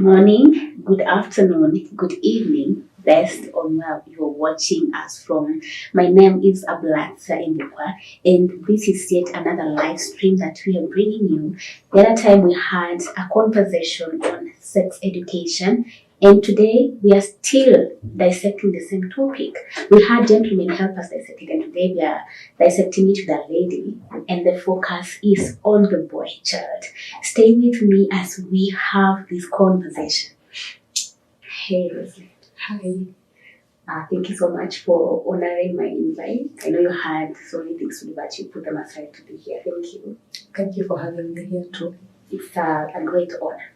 morning, good afternoon, good evening, based on where you're watching us from. My name is Andika, and this is yet another live stream that we are bringing you. The other time we had a conversation on sex education, and today we are still dissecting the same topic. We had gentlemen help us dissect it, and today we are dissecting it with a lady, and the focus is on the boy child. Stay with me as we have this conversation. Hey, Roselyn. Hi. Thank you so much for honoring my invite. I know you had so many things to do, but you put them aside to be here. Thank you. Thank you for having me here too. It's a great honor.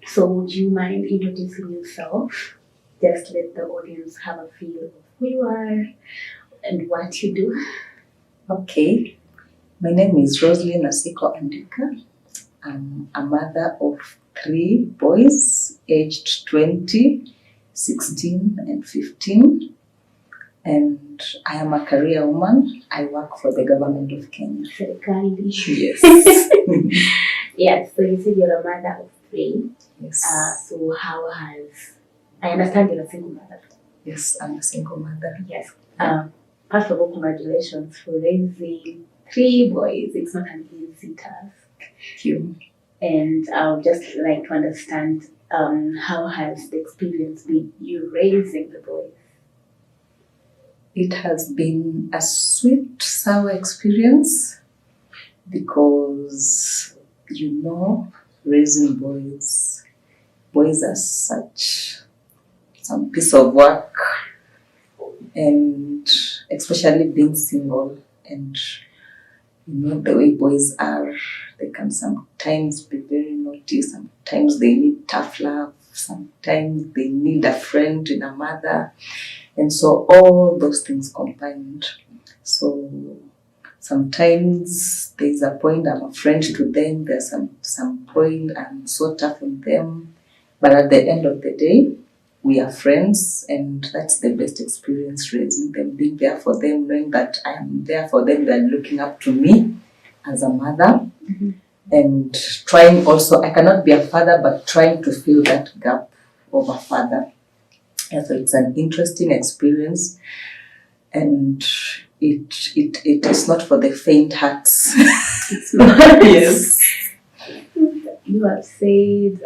So, would you mind introducing yourself? Just let the audience have a feel of who you are and what you do. Okay. My name is Roselyn Andika. I'm a mother of 3 boys aged 20, 16, and 15. And I am a career woman. I work for the government of Kenya. Yes. Yes. So you said you're a mother of 3. Yes. So how has... I understand you're a single mother. Yes, I'm a single mother. Yes. First of all, congratulations for raising 3 boys. It's not an easy task. Thank you. And I would just like to understand how has the experience been, you raising the boys? It has been a sweet, sour experience because, raising boys are such some piece of work, and especially being single, and the way boys are, they can sometimes be very naughty, sometimes they need tough love, sometimes they need a friend in a mother, and so all those things combined. So sometimes there's a point I'm a friend to them, there's some point I'm so tough on them, but at the end of the day, we are friends, and that's the best experience, raising them, being there for them, knowing that I am there for them, they're looking up to me as a mother, and trying also, I cannot be a father, but trying to fill that gap of a father. And so it's an interesting experience, and it is not for the faint hearts. It's not. Yes. You have said,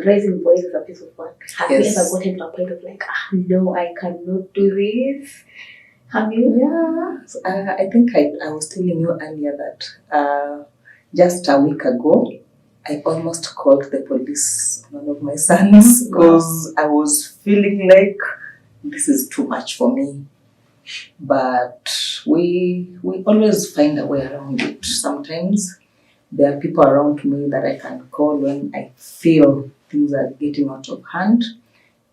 raising boys is a piece of work. Have you ever gotten to a point of like, no, I cannot do this? Have you? Yeah. So, I think I was telling you earlier that just a week ago, I almost called the police on one of my sons because I was feeling like this is too much for me. But we always find a way around it. Sometimes there are people around me that I can call when I feel things are getting out of hand.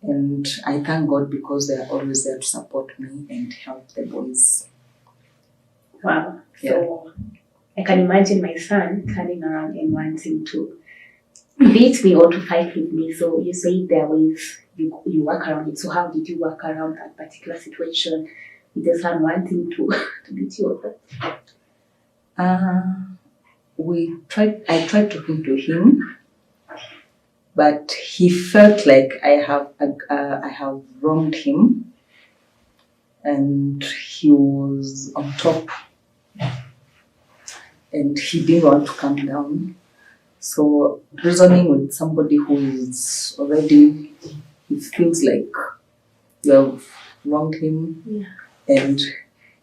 And I thank God because they are always there to support me and help the boys. Wow. Yeah. So I can imagine my son turning around and wanting to beat me or to fight with me. So you say there are ways you work around it. So how did you work around that particular situation with the son wanting to beat you? I tried talking to him, but he felt like I have wronged him, and he was on top, and he didn't want to come down. So reasoning with somebody who is already, he feels like you have wronged him, and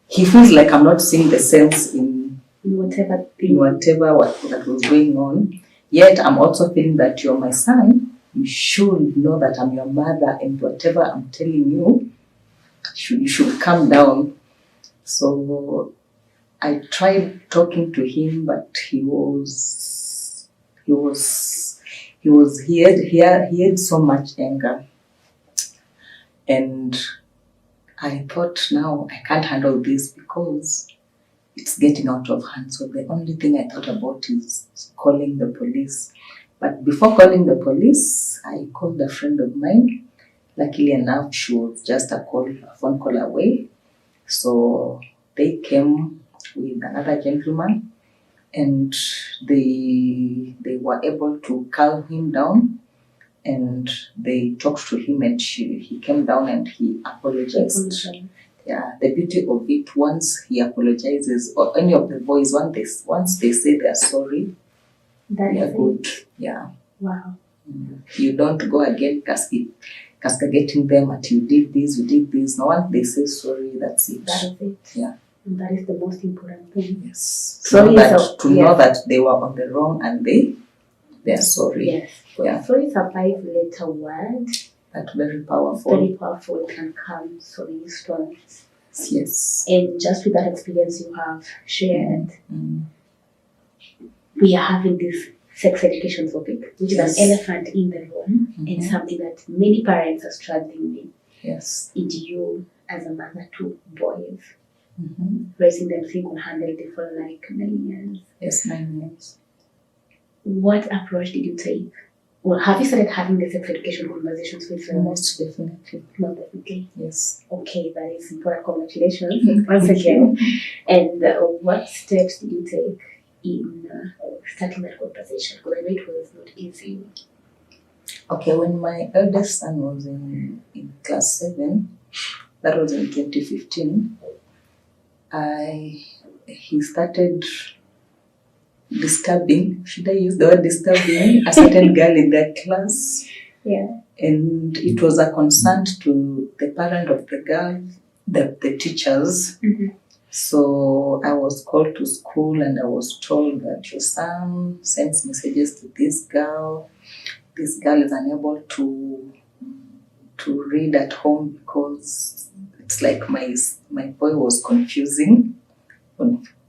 he feels like I'm not seeing the sense in whatever that was going on. Yet I'm also feeling that you're my son. You should know that I'm your mother, and whatever I'm telling you, you should calm down. So I tried talking to him, but he had so much anger, and I thought, now I can't handle this because it's getting out of hand. So the only thing I thought about is calling the police. But before calling the police, I called a friend of mine. Luckily enough, she was just a phone call away. So they came with another gentleman and they were able to calm him down, and they talked to him, and he came down and he apologized. Yeah, the beauty of it, once he apologizes, or any of the boys, once they say they're sorry, they are good. Yeah. Wow. You don't go again castigating them at you did this. No, once they say sorry, that's it. That is it. Yeah. And that is the most important thing. Yes. Sorry to know that they were on the wrong and they are sorry. Yes. Yeah. Sorry is a 5-letter word. That's very powerful. Very powerful. It can calm so many storms. Yes. And just with that experience you have shared, we are having this sex education topic, which is an elephant in the room, and something that many parents are struggling with. Yes. And you, as a mother to boys, raising them single-handedly for like 9 years. Yes, 9 years. What approach did you take? Well, have you started having the sex education conversations with them? Most definitely. Not definitely. Yes. Okay, that is important. Congratulations once again. And what steps did you take in starting that conversation? Because I know it was not easy. Okay, when my eldest son was in class 7, that was in 2015, he started disturbing, should I use the word disturbing, a certain girl in their class. Yeah. And it was a concern to the parent of the girl, the teachers. So I was called to school and I was told that your son sends messages to this girl. This girl is unable to read at home because it's like my boy was confusing.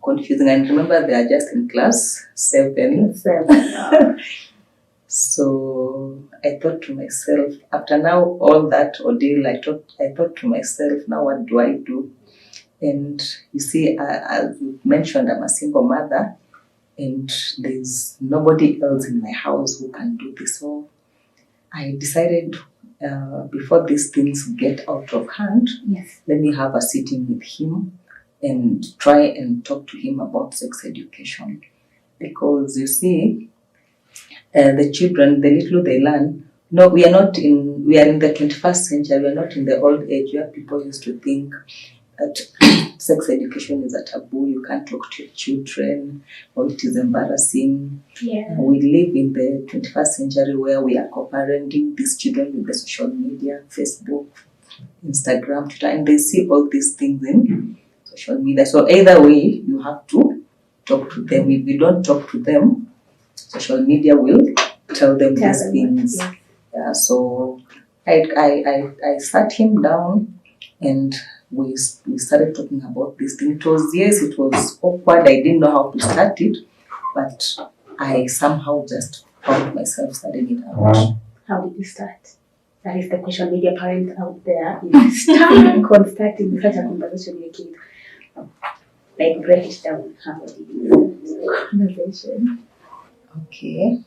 And remember, they are just in class 7. So I thought to myself, after now all that ordeal, I thought to myself, now what do I do? And you see, as you mentioned, I'm a single mother, and there's nobody else in my house who can do this. So I decided, before these things get out of hand, let me have a sitting with him and try and talk to him about sex education. Because you see, the children, the little they learn, no, we are in the 21st century, we are not in the old age where people used to think that sex education is a taboo, you can't talk to your children, or it is embarrassing. Yeah. We live in the 21st century where we are co-parenting these children with the social media, Facebook, Instagram, Twitter, and they see all these things in social media. So either way, you have to talk to them. If you don't talk to them, social media will tell them these things. Yeah, so I sat him down and we started talking about this thing. It was awkward. I didn't know how to start it, but I somehow just found myself starting it out. How did you start? That is the question. Media parents out there is stuck on starting such a conversation with a kid. Like, break it down. How did you start the conversation? Okay,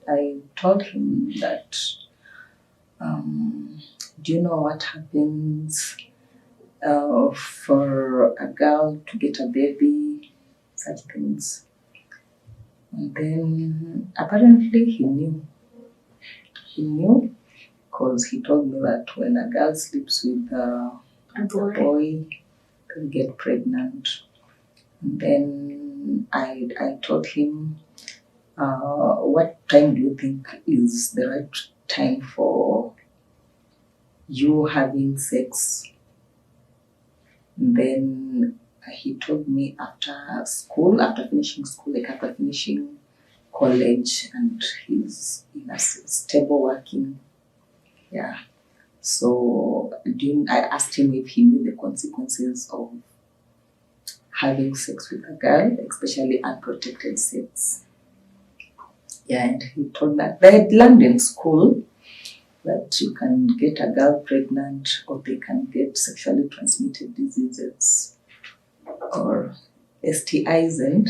I told him that, do you know what happens for a girl to get a baby, such things. And then apparently he knew. He knew because he told me that when a girl sleeps with a boy, they'll get pregnant. And then I told him, what time do you think is the right time for you having sex? And then he told me after finishing school, like after finishing college, and he's in a stable working. Yeah. So I asked him if he knew the consequences of having sex with a girl, especially unprotected sex. Yeah, and he told me that they had learned in school that you can get a girl pregnant, or they can get sexually transmitted diseases or STIs and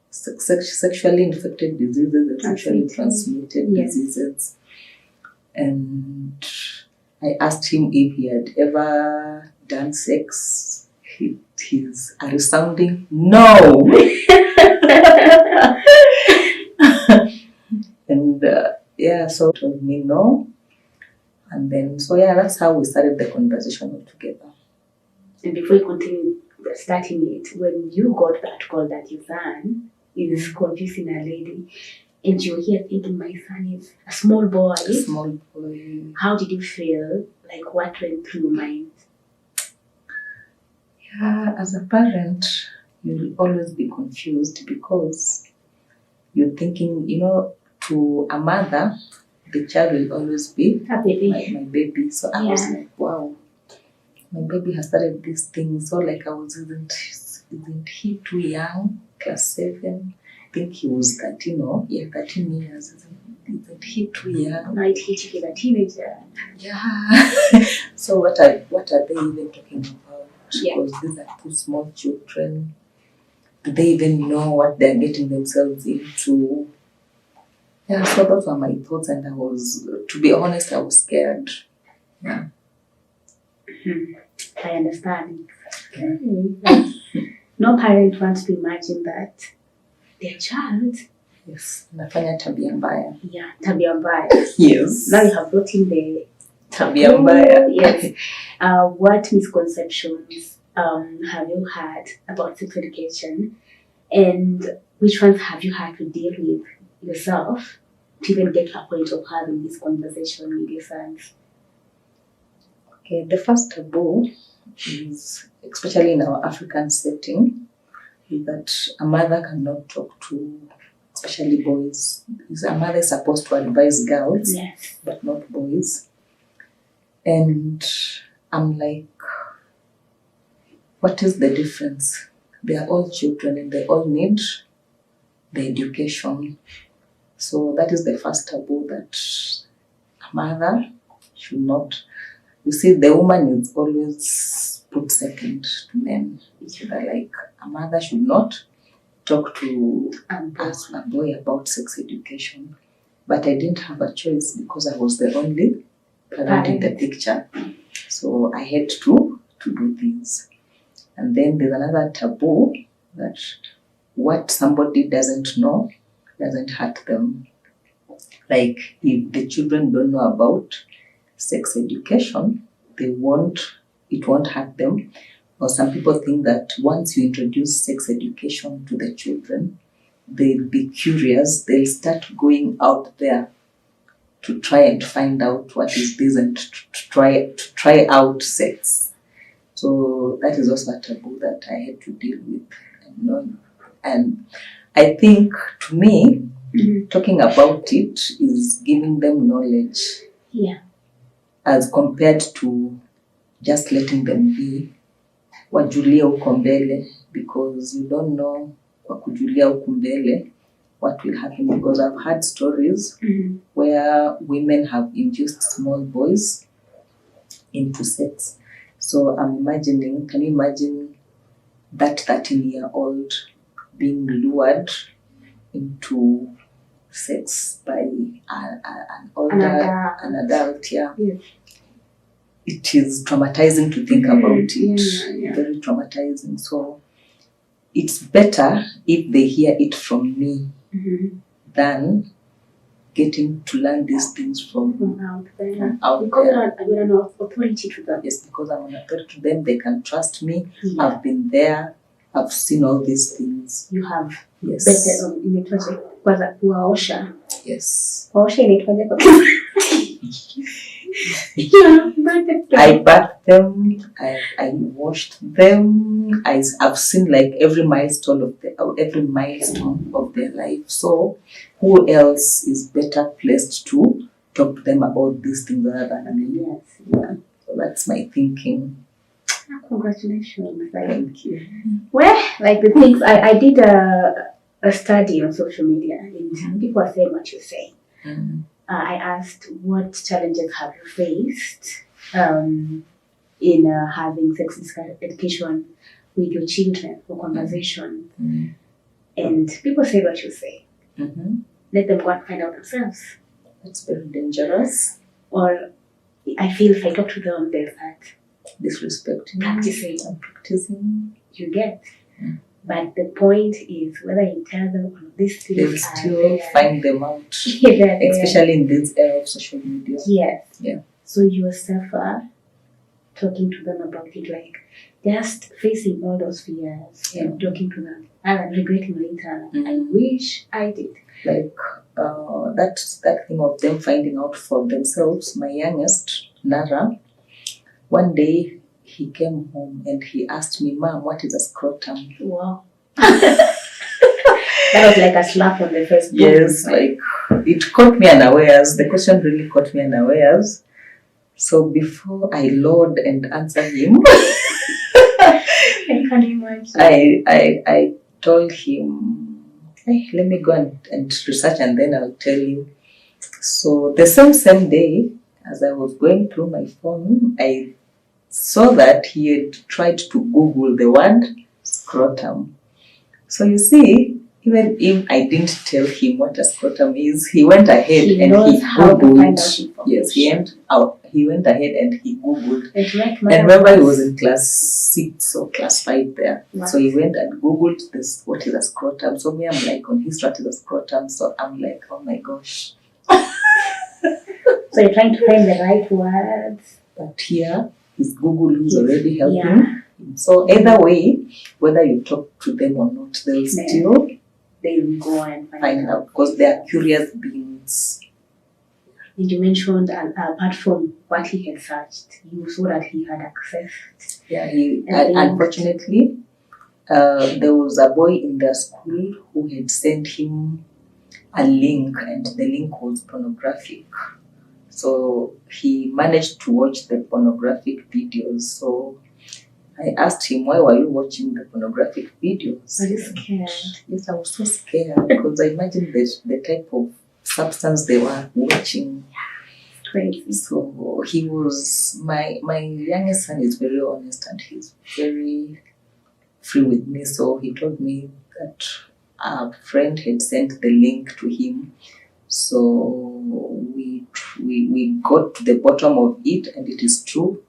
sexually infected diseases and sexually transmitted diseases. And I asked him if he had ever done sex. he's a resounding no. And so it told me no. And then, that's how we started the conversation altogether. And before you continue starting it, when you got that call that your son is confusing a lady, and you're here thinking my son is a small boy. How did you feel? Like, what went through your mind? Yeah, as a parent, you'll always be confused because you're thinking, to a mother, the child will always be A baby. my baby. So I was like, wow, my baby has started this thing. So like isn't he too young? Class 7. I think he was 13 13 years. Isn't he too young? Might he be a teenager? Yeah. So what are they even talking about? Yeah. Because these are 2 small children. Do they even know what they're getting themselves into? Yeah, so those were my thoughts, and to be honest, I was scared. Yeah. I understand. Okay. No parent wants to imagine that their child. Yes, nafanya tabia mbaya. Yeah, tabia mbaya. Yes. Now you have brought in the tabia mbaya. Yes. What misconceptions have you had about sex education, and which ones have you had to deal with yourself to even get to a point of having this conversation with your sons? Okay, the first taboo is, especially in our African setting, is that a mother cannot talk to, especially boys. A mother is supposed to advise girls, yes, but not boys. And I'm like, what is the difference? They are all children and they all need the education. So that is the first taboo, that a mother should not. You see, the woman is always put second to men. They're like, a mother should not talk to a boy about sex education. But I didn't have a choice because I was the only parent in the picture. So I had to do things. And then there's another taboo, that what somebody doesn't know doesn't hurt them. Like, if the children don't know about sex education, it won't hurt them. Or some people think that once you introduce sex education to the children, they'll be curious, they'll start going out there to try and find out what is this, and to try out sex. So that is also a taboo that I had to deal with. And I think, to me, talking about it is giving them knowledge. Yeah. As compared to just letting them be wajulia huko mbele, because you don't know wakujulia huko mbele what will happen. Because I've heard stories where women have induced small boys into sex. So I'm imagining, can you imagine that 13-year-old being lured into sex by an adult? Yeah. Yes. It is traumatizing to think about it. Yeah. Very traumatizing. So it's better if they hear it from me than getting to learn these things from out there. Because you're an authority to them. Yes, because I'm an authority to them. They can trust me. Yeah. I've been there. I've seen all these things. You have. Yes. Better inaitwaje? Kwanza kuwaosha. Yes. Kuwaosha inaitwaje? I bathed them. I washed them. I've seen like every milestone of their life. So who else is better placed to talk to them about these things other than me? Yes. Yeah. So that's my thinking. Congratulations. Thank you. Well, like the things I did a study on social media, and people are saying what you're saying. I asked, what challenges have you faced in having sex education with your children for conversation? And people say what you say. Let them go and find out themselves. That's very dangerous. Or I feel if I talk to them, they'll start disrespecting, practicing. You get. Mm. But the point is whether you tell them all these things They'll still find them out, especially in this era of social media. Yes. Yeah. So you suffer talking to them about it, like just facing all those fears and talking to them and regretting later. I wish I did. Like that thing of them finding out for themselves. My youngest, Nara, one day he came home and he asked me, "Mom, what is a scrotum?" Wow. That was like a slap on the face. Yes, like it caught me unawares. The question really caught me unawares. So before I load and answer him, I can imagine. I told him, hey, let me go and research and then I'll tell you. So the same day, as I was going through my phone, I saw that he had tried to Google the word scrotum. So you see, even if I didn't tell him what a scrotum is, he went ahead and he Googled. Yes, he went ahead and he Googled. And remember, he was in class 6 or class 5 there. Wow. So he went and Googled this, what is a scrotum. So me, I'm like, on his what is a scrotum. So I'm like, oh my gosh. So you're trying to find the right words. But here, his Google is already helping. Yeah. So either way, whether you talk to them or not, they'll still go and find out because they are curious beings. And you mentioned, apart from what he had searched, you saw that he had accessed. Yeah, unfortunately, there was a boy in their school who had sent him a link, and the link was pornographic. So he managed to watch the pornographic videos. So I asked him, why were you watching the pornographic videos? Are you scared? Yes, I was so scared because I imagined the type of substance they were watching. Yeah, crazy. So he was, my youngest son is very honest and he's very free with me. So he told me that a friend had sent the link to him. So we got to the bottom of it, and it is true.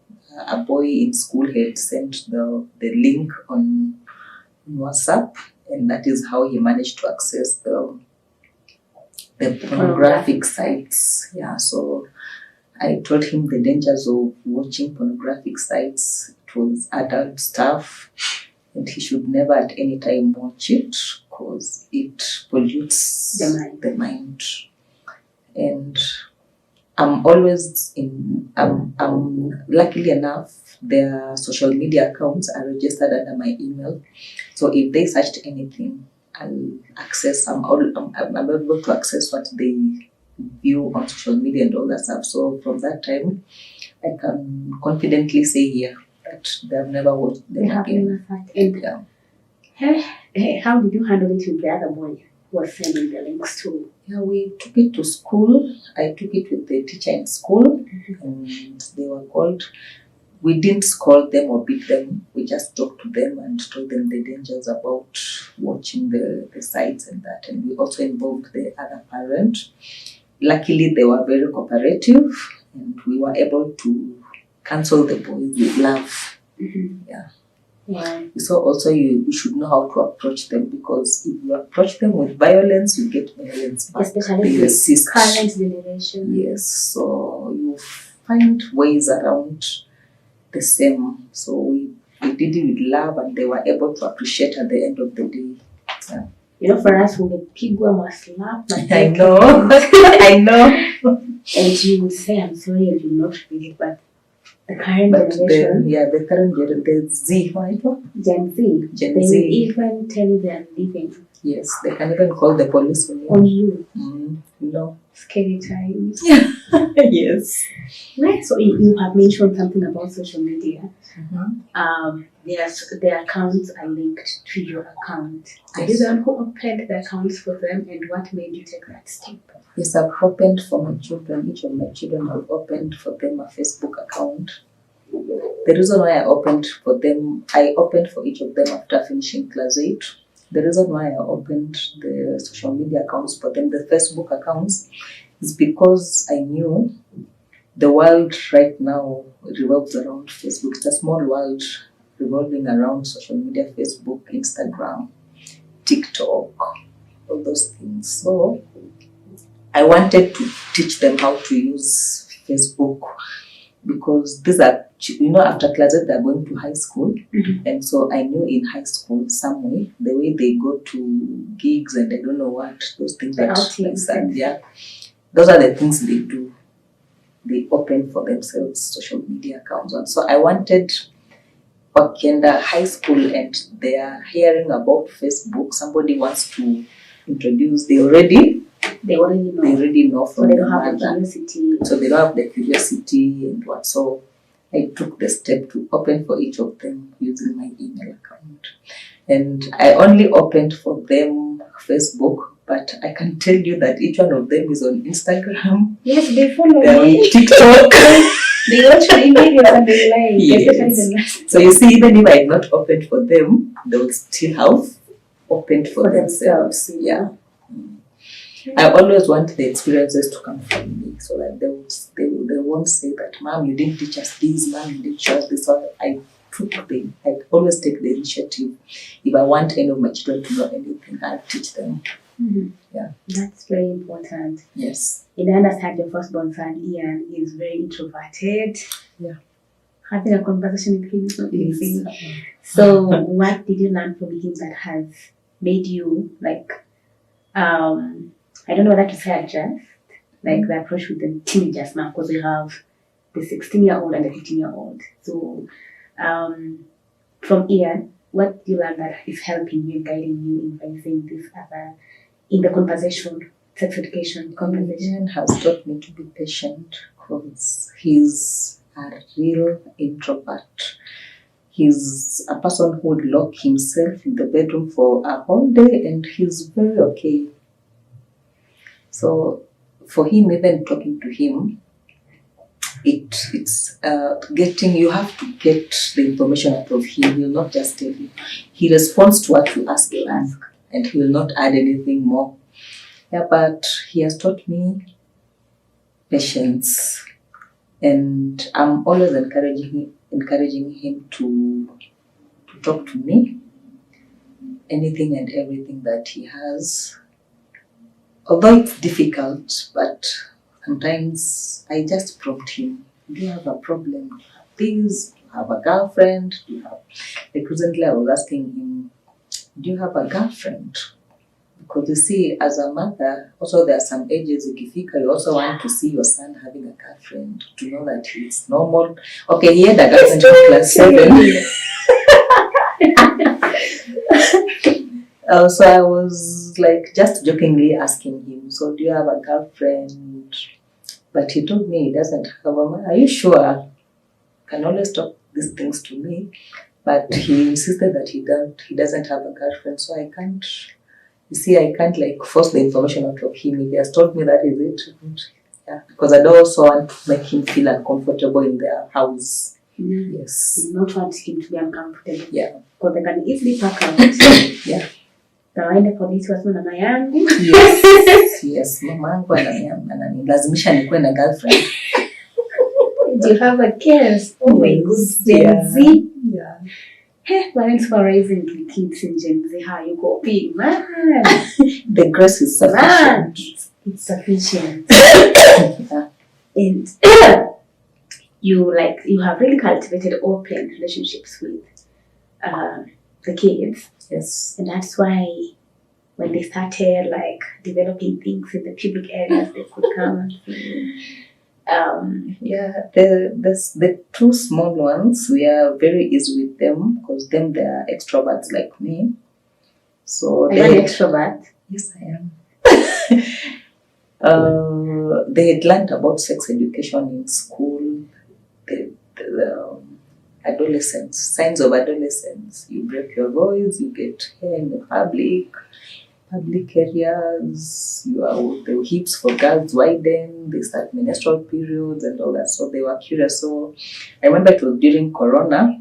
A boy in school had sent the link on WhatsApp, and that is how he managed to access the pornographic sites. Yeah, so I told him the dangers of watching pornographic sites. It was adult stuff, and he should never at any time watch it because it pollutes the mind. And I'm always luckily enough, their social media accounts are registered under my email. So if they searched anything, I'll access, I'm able to access what they view on social media and all that stuff. So from that time, I can confidently say here that they have never watched them again. How did you handle it with the other boy who was sending the links to? Yeah, we took it to school. I took it with the teacher in school, and they were called. We didn't scold them or beat them. We just talked to them and told them the dangers about watching the sites and that. And we also involved the other parent. Luckily, they were very cooperative, and we were able to counsel the boys with love. Yeah. Yeah. So also you should know how to approach them, because if you approach them with violence, you get violence back. Especially the current generation. Yes, so you find ways around the same. So we did it with love, and they were able to appreciate at the end of the day. Yeah. You know, for us, we would pigwa must slap. I know. I know. And you would say, I'm sorry, and you not feel it, but the current generation. The current generation, the Z, Gen Z. They will even tell you they are leaving. Yes, they can even call the police on you. No. Scary times. Yes. Right. So you have mentioned something about social media. Their accounts are linked to your account. Are you the one who opened the accounts for them, and what made you take that step? Yes, I've opened for my children. Each of my children have opened for them a Facebook account. The reason why I opened for each of them after finishing class 8. The reason why I opened the social media accounts for them, the Facebook accounts, is because I knew the world right now revolves around Facebook. It's a small world revolving around social media, Facebook, Instagram, TikTok, all those things. So I wanted to teach them how to use Facebook because these are, after classes they're going to high school. And so I knew in high school some way, the way they go to gigs and I don't know what, those things that those are the things they do. They open for themselves social media accounts. And so I wanted Wakenda high school and they are hearing about Facebook. Somebody wants to introduce, they already know from so they don't the have the mother. curiosity. So they don't have the curiosity and what. So I took the step to open for each of them using my email account. And I only opened for them Facebook, but I can tell you that each one of them is on Instagram. Yes, they follow They're on me. TikTok. They watch my videos and they like. Yes. So you see, even if I had not opened for them, they would still have opened for themselves. Yeah. I always want the experiences to come from me so that they won't say that, Mom, you didn't teach us this, Mom, you didn't teach us this. So I always take the initiative. If I want any of my children to know anything, I'll teach them. Yeah. That's very important. Yes. And I understand your firstborn son, Ian, is very introverted. Yeah. Having a conversation with him is not easy. So what did you learn from him that has made you I don't know whether to say adjust, the approach with the teenagers now, because we have the 16-year-old and the 15-year-old. So from Ian, what do you learn that is helping you, guiding you in facing this in the conversation, sex education conversation? Ian has taught me to be patient because he's a real introvert. He's a person who would lock himself in the bedroom for a whole day and he's very okay. So for him, even talking to him, it's you have to get the information out of him. He'll not just tell you. He responds to what you ask him and he will not add anything more. Yeah, but he has taught me patience and I'm always encouraging him to talk to me, anything and everything that he has. Although it's difficult, but sometimes I just prompt him. Do you have a problem? Do you have this? Do you have a girlfriend? Do you have... Like recently I was asking him, do you have a girlfriend? Because you see, as a mother, also there are some ages, ikifika, you also want to see your son having a girlfriend, to know that he's normal. Okay, he had a girlfriend in class 7. So I was just jokingly asking him, so do you have a girlfriend? But he told me he doesn't have one. Are you sure? Can always talk these things to me. But he insisted that he doesn't have a girlfriend. So I can't force the information out of him. If he has told me that is it. Yeah. Because I don't also want to make him feel uncomfortable in their house. Yes. You don't want him to be uncomfortable. Yeah. Because they can easily pack out. Yeah. Kawaida polisi wasema mama yangu. Yes, mama yangu ananilazimisha nikuwe na girlfriend. Do you have a case? Oh my goodness. Gen Z. Yeah. Hey, parents for raising the kids in Gen Z, how you coping, man? The grace is sufficient. It's sufficient. And you have really cultivated open relationships with the kids. Yes. And that's why when they started developing things in the pubic areas, they could come and see. The two small ones, we are very easy with them because they are extroverts like me. So are you an extrovert? Yes, I am. They had learned about sex education in school. The adolescence, signs of adolescence. You break your voice, you get hair in the public areas, the hips for girls widen, they start menstrual periods and all that. So they were curious. So I remember it was during Corona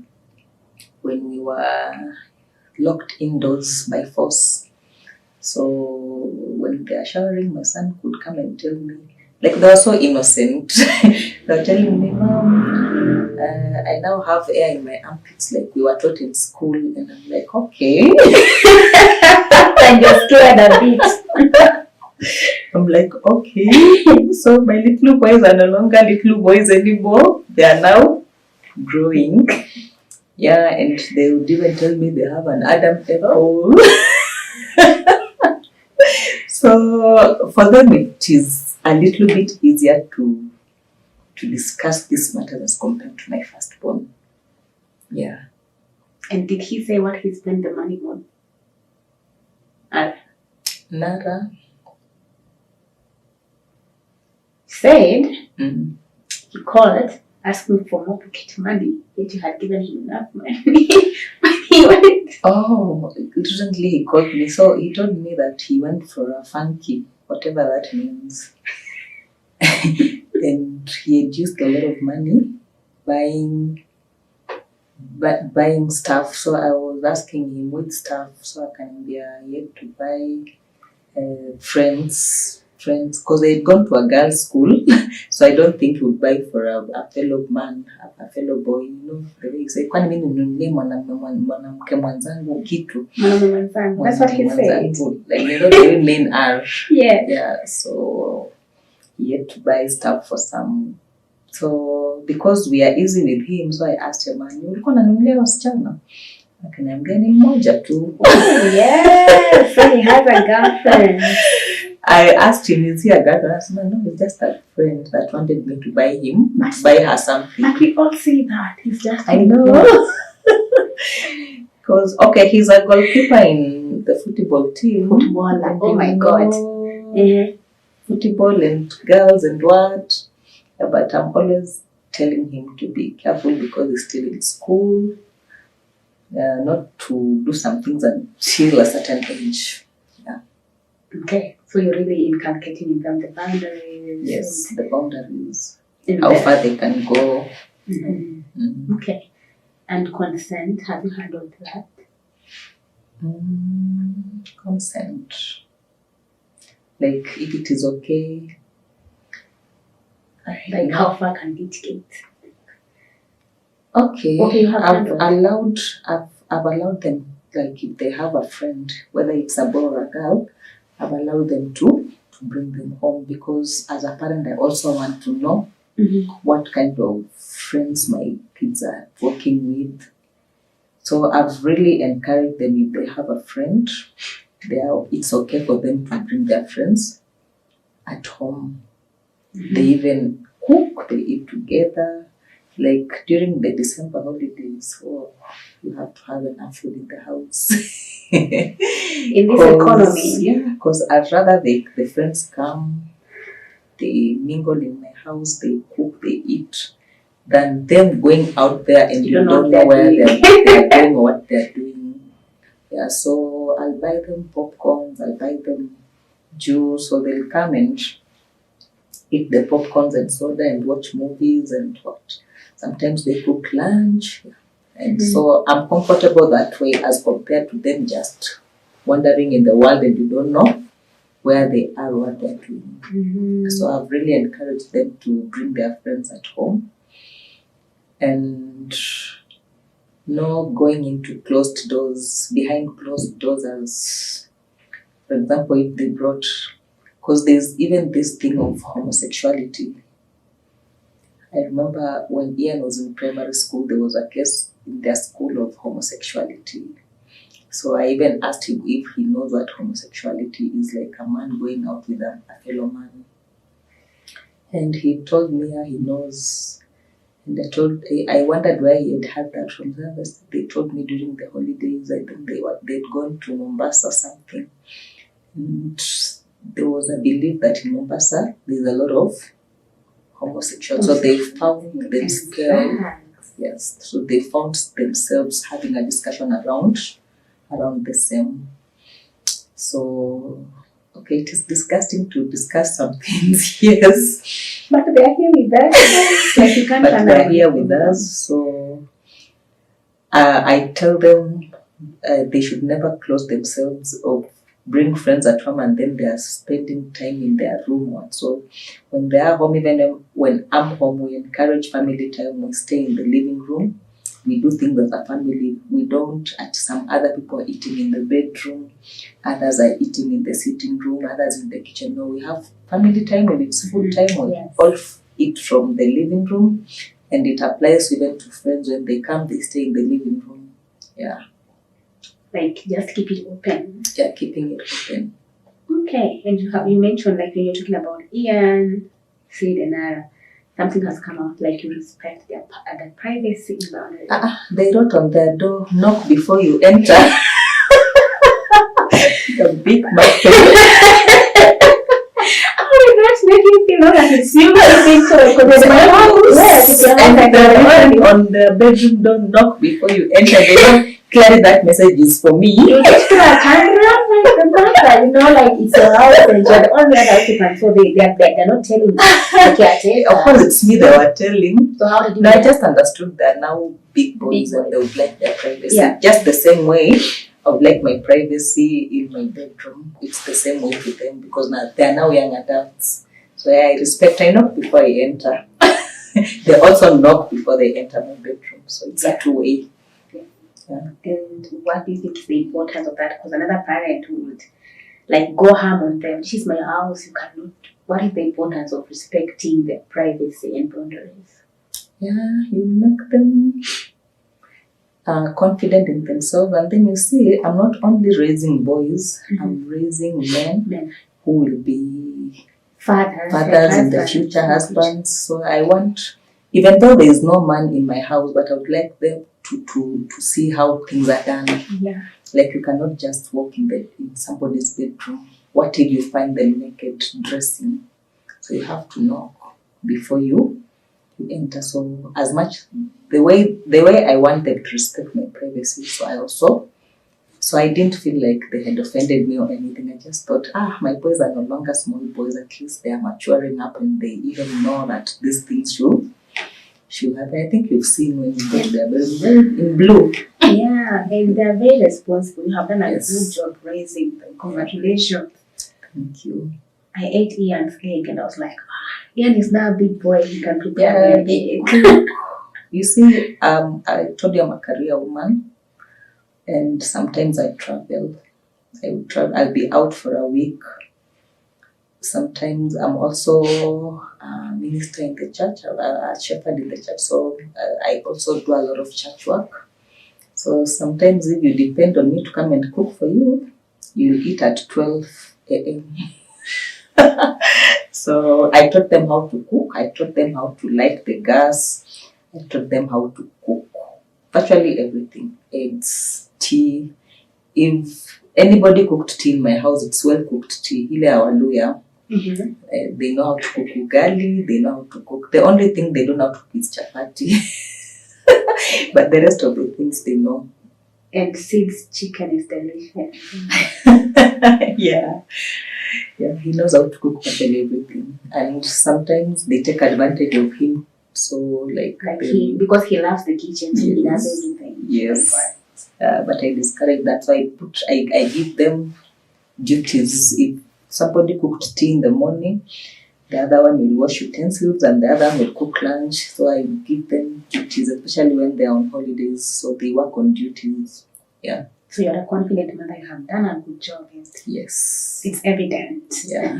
when we were locked indoors by force. So when they are showering, my son could come and tell me, Like they were so innocent. They were telling me, Mom, I now have air in my armpits like we were taught in school. And I'm like, okay. And you're scared a bit. I'm like, okay. So my little boys are no longer little boys anymore. They are now growing. Yeah, and they would even tell me they have an Adam apple. So for them it is a little bit easier to discuss this matter as compared to my firstborn. Yeah. And did he say what he spent the money on? Nara. Said Mm. he called asking for more pocket money, yet you had given him enough money. But he went. Oh, recently he called me. So he told me that he went for a funky, whatever that means. And he had used a lot of money buying stuff. So I was asking him which stuff, so I can be yet to buy friends, because they had gone to a girls' school. So I don't think he would buy for a fellow man, a fellow boy. You know, the way he said, kwani mimi ninunulie mwanamke mwenzangu kitu. That's what he said. Like, you know, the way men are. Yeah. Yeah, so he had to buy stuff for some. So because we are easy with him, so I asked him, man, ulikuwa unanunulia wasichana? Akaniambia ni mmoja tu. Yes, so he has a girlfriend. I asked him, is he a girlfriend? I said, no, he's just a friend that wanted me to buy her something. But we all say that. He's just I know. Because, okay, he's a goalkeeper in the football team. Footballer. Oh my God. Mm-hmm. Football and girls and what. Yeah, but I'm always telling him to be careful because he's still in school. Not to do some things until a certain age. Yeah. Okay. So you're really inculcating in them the boundaries. Yes, the boundaries. How far they can go. Mm-hmm. Mm-hmm. Okay. And consent, have you handled that? Consent. Like if it is okay. Like how far can it get? Okay. I've allowed them, like if they have a friend, whether it's a boy or a girl, I've allowed them to bring them home, because as a parent I also want to know what kind of friends my kids are working with. So I've really encouraged them, if they have a friend, it's okay for them to bring their friends at home. They even cook, they eat together. Like during the December holidays, you have to have enough food in the house. In this economy. Yeah, because I'd rather the friends come, they mingle in my house, they cook, they eat, than them going out there and you don't know where they're going or what they're doing. Yeah, so I'll buy them popcorns, I'll buy them juice, so they'll come and eat the popcorns and soda and watch movies and what. Sometimes they cook lunch. And so I'm comfortable that way as compared to them just wandering in the world and you don't know where they are, what they're doing. So I've really encouraged them to bring their friends at home. And no going into closed doors, behind closed doors, as for example, if they brought, because there's even this thing of homosexuality. I remember when Ian was in primary school, there was a case in their school of homosexuality. So I even asked him if he knows what homosexuality is, like a man going out with a fellow man. And he told me he knows. And I wondered where he had heard that from. They told me during the holidays, I think they'd gone to Mombasa or something. And there was a belief that in Mombasa, there's a lot of homosexuals. So they found themselves, yes, so they found themselves having a discussion around the same. So, okay, it is disgusting to discuss some things, yes. But they are here with us. Like you can't but they're here with us, so I tell them they should never close themselves off bring friends at home and then they are spending time in their room. So when they are home, even when I'm home, we encourage family time. We stay in the living room. We do things as a family. We don't, at some other people are eating in the bedroom, others are eating in the sitting room, others in the kitchen. No, we have family time. When it's food time, we all eat from the living room. And it applies even to friends. When they come, they stay in the living room. Yeah. Like, just keep it open. Yeah, keeping it open. Okay. And you mentioned, like, when you're talking about Ian, Sid, and Nara, something has come out, like, you respect their privacy boundaries. They wrote on their door, knock before you enter. The big mouth. That's making me feel like it's you because my house. And on the bedroom door, knock before you enter. They don't clearly that message is for me. You just do a camera, like it's your house and you're the only other occupant, so they're not telling you. Okay, of course, it's me they were telling. So how did you? No, I just understood that now big boys and they would like their privacy. Yeah. Just the same way I would like my privacy in my bedroom. It's the same way with them because now they are now young adults. So I respect. I knock before I enter. They also knock before they enter my bedroom. So it's a two-way. Yeah. And what do you think is the importance of that? Because another parent would like go harm on them. This is my house. You cannot. What is the importance of respecting their privacy and boundaries? Yeah, you make them confident in themselves, and then you see, I'm not only raising boys, I'm raising men who will be fathers in the future, husbands. So I want, even though there is no man in my house, but I would like them to see how things are done. Yeah. Like you cannot just walk in somebody's bedroom. What if you find them naked dressing? So you have to knock before you enter. So as much the way I want them to respect my privacy, so I didn't feel like they had offended me or anything. I just thought, my boys are no longer small boys. At least they are maturing up and they even know that these things should happen. I think you've seen when you go there, very in blue. Yeah, and they're very responsible. You have done a good job raising them. Congratulations. Thank you. I ate Ian's egg and I was like, Ian is now a big boy. He can prepare an egg. You see, I told you I'm a career woman, and sometimes I travel. I'll be out for a week. Sometimes I'm also a minister in the church, a shepherd in the church, so I also do a lot of church work. So sometimes if you depend on me to come and cook for you, you'll eat at 12 a.m. So I taught them how to cook. I taught them how to light the gas. I taught them how to cook. Virtually everything. Eggs, tea. If anybody cooked tea in my house, it's well cooked tea. They know how to cook ugali. They know how to cook. The only thing they don't know how to cook is chapati. But the rest of the things they know. And Sid's chicken is delicious. Yeah, he knows how to cook everything. And sometimes they take advantage of him. So because he loves the kitchen, so he does everything. Yes. But I discourage. That's why I give them duties. If somebody cooked tea in the morning, the other one will wash utensils and the other one will cook lunch. So I give them duties, especially when they're on holidays. So they work on duties. Yeah. So you're a confident mother. You have done a good job. Yes. It's evident. Yeah.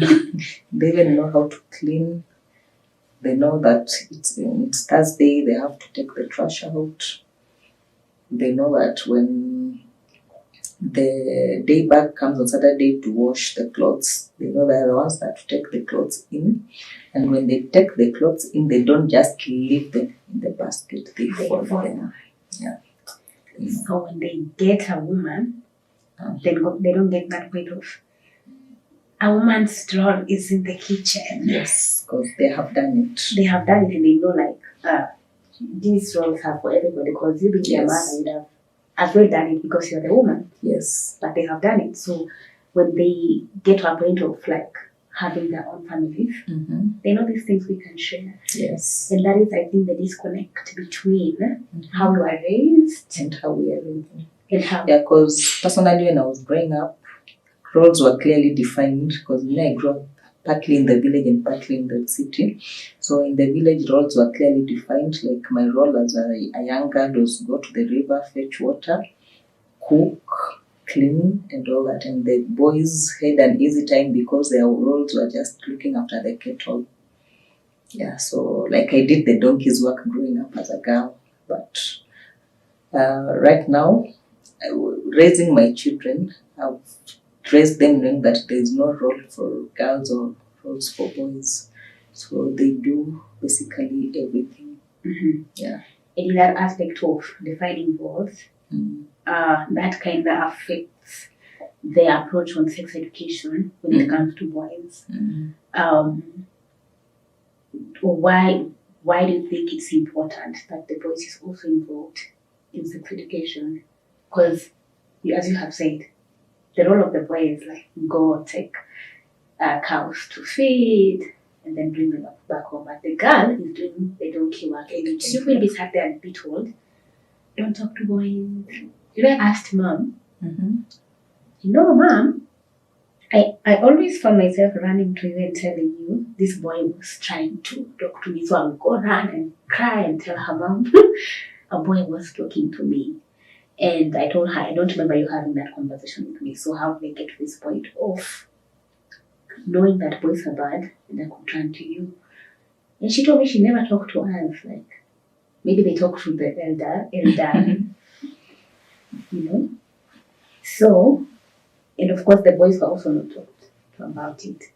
They even know how to clean. They know that it's Thursday, they have to take the trash out. They know that when the day back comes on Saturday to wash the clothes, they know they're the ones that take the clothes in. And when they take the clothes in, they don't just leave them in the basket, they fold them. Yeah. So when they get a woman, they don't get that weight of a woman's role is in the kitchen. Yes, because they have done it. They have done it and they know these roles are for everybody, because you being their mother, you'd have as well done it because you're the woman. Yes. But they have done it. So when they get to a point of having their own families, they know these things we can share. Yes. And that is, I think, the disconnect between how we are raised and how we are raised. And how. Yeah, because personally when I was growing up, roles were clearly defined because I grew up partly in the village and partly in the city. So in the village, roles were clearly defined. Like my role as a young girl was go to the river, fetch water, cook, clean, and all that. And the boys had an easy time because their roles were just looking after the cattle. Yeah, so like I did the donkey's work growing up as a girl. But right now, raising my children, I've raised them knowing that there is no role for girls or roles for boys. So they do basically everything. Mm-hmm. Yeah. And in that aspect of defining roles, that kind of affects their approach on sex education when it comes to boys. Why do you think it's important that the boys is also involved in sex education? Because, as you have said, the role of the boy is like go take cows to feed and then bring them back home. But the girl is doing the donkey work, and you will be sat there and be told, "Don't talk to boys." You know, I asked mom, mom, I always found myself running to you and telling you this boy was trying to talk to me, so I'll go run and cry and tell her mom a boy was talking to me. And I told her, I don't remember you having that conversation with me, so how did I get to this point of knowing that boys are bad and I could turn to you? And she told me she never talked to us, like maybe they talked to the elder, So, and of course the boys were also not talked to about it.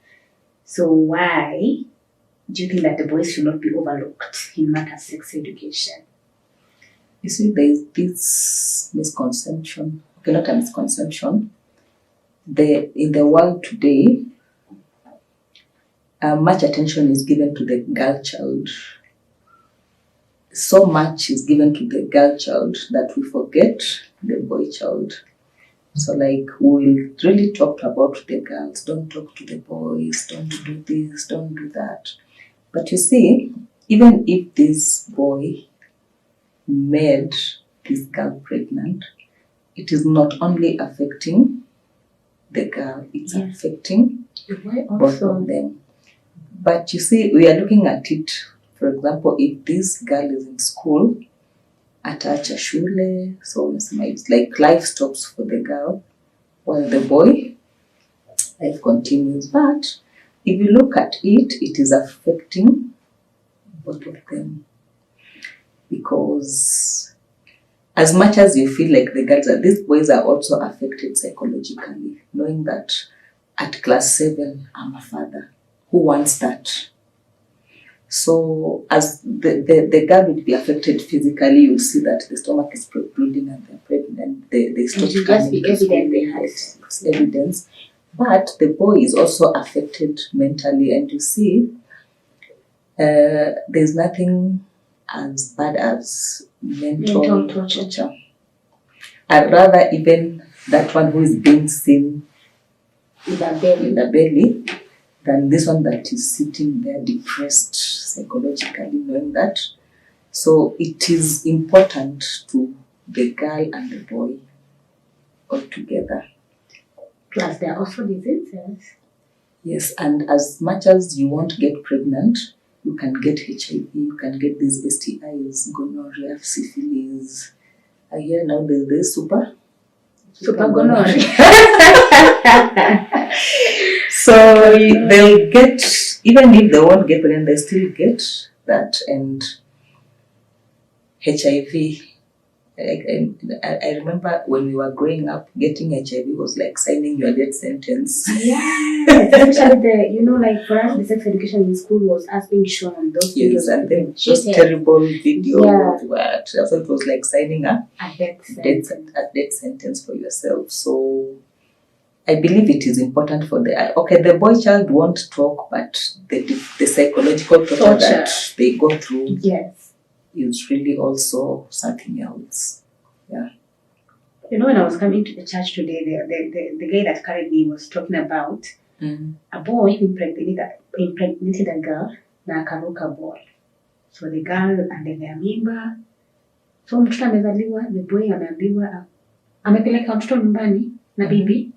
So why do you think that the boys should not be overlooked in matters sex education? You see, there is this misconception. Okay, not a misconception. In the world today, much attention is given to the girl child. So much is given to the girl child that we forget the boy child. So like we'll really talk about the girls, don't talk to the boys, don't do this, don't do that. But you see, even if this boy made this girl pregnant, it is not only affecting the girl, it's affecting both of them. But you see, we are looking at it, for example, if this girl is in school, atacha shule, so it's like life stops for the girl, while the boy, life continues. But if you look at it, it is affecting both of them. Because as much as you feel like the girls are, these boys are also affected psychologically, knowing that at class 7, I'm a father. Who wants that? So as the girl would be affected physically, you'll see that the stomach is protruding and they're pregnant. They stop coming to school. It's evidence. But the boy is also affected mentally, and you see, there's nothing as bad as mental torture. I'd rather even that one who is being seen in the belly than this one that is sitting there depressed psychologically, knowing that. So it is important to the girl and the boy all together. Plus, there are also diseases. Yes, and as much as you won't get pregnant, you can get HIV, you can get these STIs, gonorrhea, syphilis. I hear now there's super gonorrhea. So they'll get, even if they won't get pregnant, they still get that. And HIV, I remember when we were growing up, getting HIV was like signing your death sentence. Yes, especially like for us, the sex education in school was us being shown those videos. And then those terrible videos. So it was like signing a death sentence for yourself. So I believe it is important for the boy child won't talk, but the psychological torture that they go through is really also something else. Yeah. When I was coming to the church today, the guy that carried me was talking about a boy impregnated a girl na akaruka boy. So the girl amelea mimba. So mtoto amezaliwa, the boy ameambiwa amepeleka mtoto nyumbani na bibi.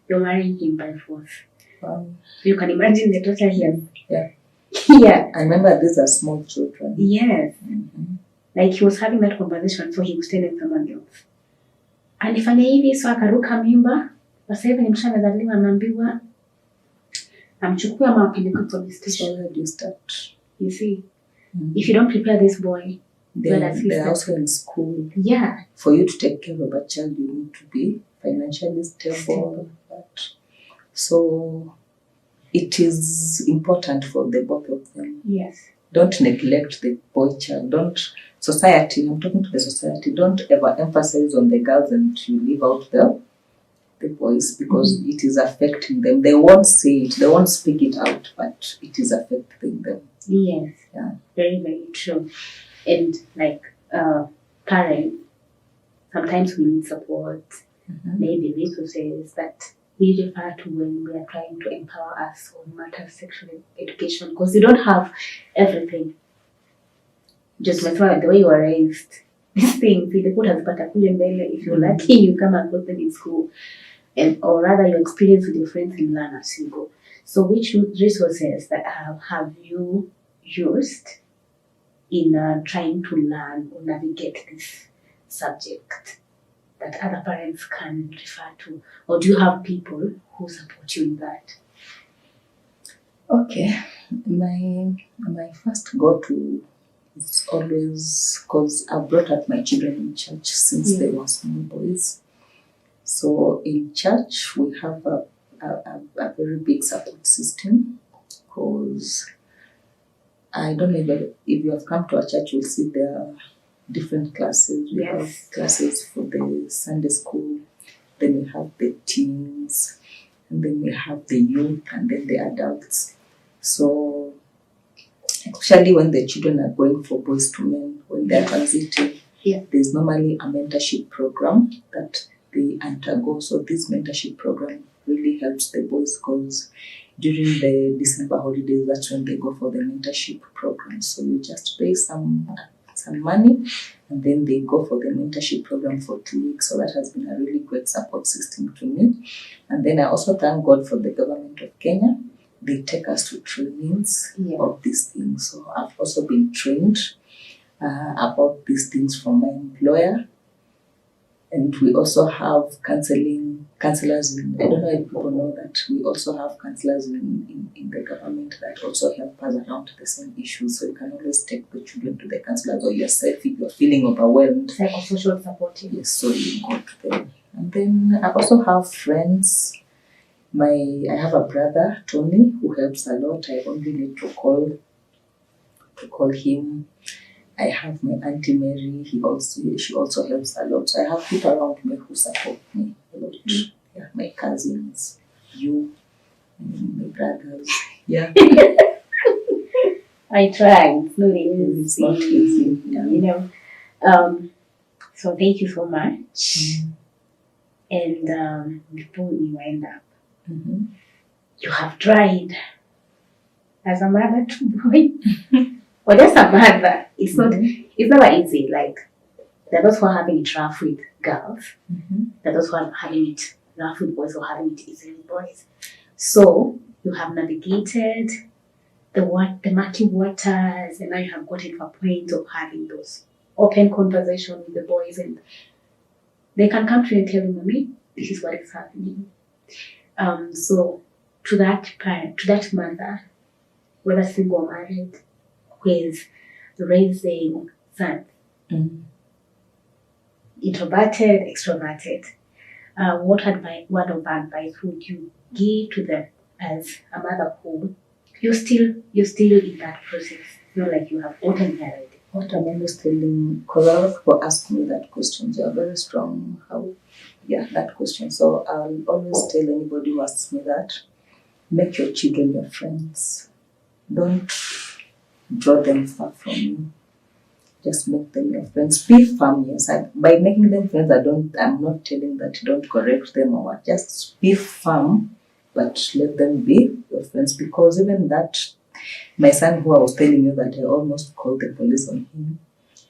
you're marrying him by force. Wow. You can imagine the torture here. Yeah. Yeah. I remember these are small children. Yes. Mm-hmm. Like he was having that conversation, so he was telling someone else. Alifanya hivi, so akaruka mimba. Sasa hivi ni msha amezaliwa, anaambiwa amchukue ama apeleke police station. So where do you start? You see, Mm-hmm. if you don't prepare this boy, They're also in school. Yeah. For you to take care of a child, you need to be financially stable. But so it is important for the both of them. Yes. Don't neglect the boy child. Society, I'm talking to the society, don't ever emphasize on the girls and you leave out the boys, because it is affecting them. They won't say it, they won't speak it out, but it is affecting them. Yes. Yeah. Very, very true. And like parents, sometimes we need support, maybe resources that we refer to when we are trying to empower us on matters of sexual education, because you don't have everything. Just like the way you were raised, these things, if you're lucky, you come across them in school, or rather you experience with your friends and learn as you go. So which resources that have you used in trying to learn or navigate this subject that other parents can refer to? Or do you have people who support you in that? Okay. My first go-to is always, because I brought up my children in church since they were small boys. So in church, we have a very big support system, because I don't know if you have come to a church, you'll see there are different classes. We have classes for the Sunday school, then we have the teens, and then we have the youth, and then the adults. So especially when the children are going for boys to men, when they're transiting, there's normally a mentorship program that they undergo. So this mentorship program really helps the boys, because during the December holidays, that's when they go for the mentorship program. So you just pay some money, and then they go for the mentorship program for 2 weeks. So that has been a really great support system to me. And then I also thank God for the government of Kenya. They take us to trainings of these things. So I've also been trained about these things from my employer. And we also have counselors. I don't know if people know that we also have counselors in the government that also help us around the same issues. So you can always take the children to the counselors, or yourself if you're feeling overwhelmed. Psychosocial support. Yes, so you go to them. And then I also have friends. I have a brother, Tony, who helps a lot. I only need to call him. I have my Auntie Mary. She also helps a lot. So I have people around me who support me a lot. Yeah, my cousins, you, and my brothers. Yeah. I try. It's not easy. It's not easy. Yeah. You know. So thank you so much. And before we wind up, you have tried as a mother to boy. Or just a mother. It's never easy. Like, there are those who are having it rough with girls. There are those who are having it rough with boys, or having it easy with boys. So you have navigated the murky waters, and now you have gotten to a point of having those open conversations with the boys, and they can come to you and tell you, "Mommy, this is what is happening." So to that parent, to that mother, whether single or married, who is raising sons, introverted, extroverted, what word of advice would you give to them as a mother who you're still in that process? Not like you have gotten married. What I'm always telling, because a lot of people ask me that question, they are very strong. That question. So I'll always tell anybody who asks me that, make your children your friends. Don't draw them far from you. Just make them your friends. Be firm. Yes, by making them friends, I'm not telling that don't correct them or what. Just be firm, but let them be your friends. Because even that, my son, who I was telling you that I almost called the police on him,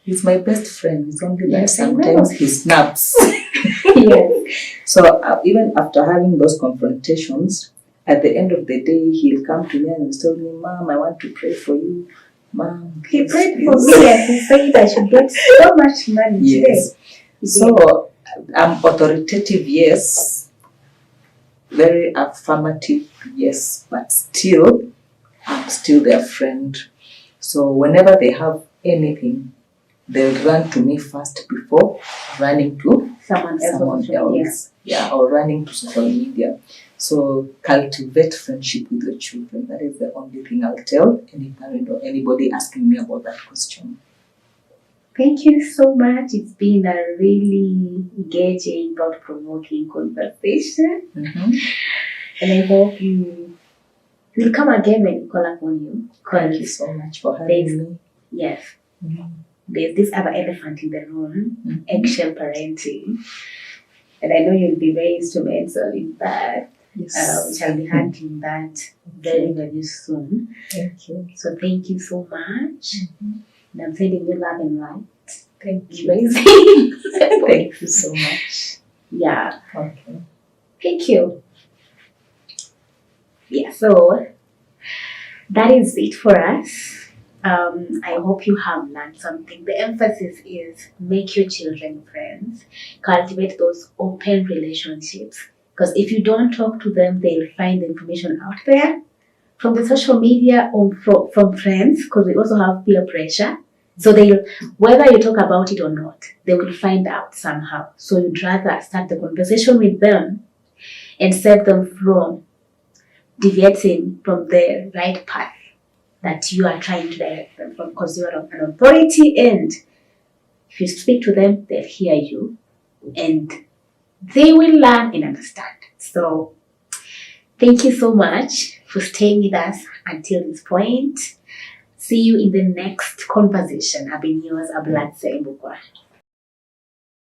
he's my best friend. It's only that sometimes he snaps. Yes. So even after having those confrontations, at the end of the day, he'll come to me and he'll tell me, Mom, I want to pray for you. Mom, He please, prayed please. for me and he said I should get so much money Yes. today. So I'm authoritative, yes. Very affirmative, yes. But still, I'm still their friend. So whenever they have anything, they'll run to me first before running to Someone else. Yeah, or running to social media. So cultivate friendship with your children. That is the only thing I'll tell any parent or anybody asking me about that question. Thank you so much. It's been a really engaging, thought-provoking conversation. Mm-hmm. And I hope you will come again when we call upon you. Thank you so much for having me. Yes. Mm-hmm. There's this other elephant in the room, Mm-hmm. eggshell parenting. And I know you'll be very instrumental in that. Yes. We shall be handling that very, very soon. Thank you. So thank you so much. Mm-hmm. And I'm sending you love and light. Thank you. Amazing. Thank you so much. Yeah. Okay. Thank you. Yeah, so that is it for us. I hope you have learned something. The emphasis is make your children friends, cultivate those open relationships. Because if you don't talk to them, they'll find the information out there from the social media or from friends, because we also have peer pressure. So whether you talk about it or not, they will find out somehow. So you'd rather start the conversation with them and save them from deviating from the right path that you are trying to direct them from, because you are an authority, and if you speak to them, they'll hear you and they will learn and understand. So thank you so much for staying with us until this point. See you in the next conversation. I've been yours, Ablatse Mbukwa.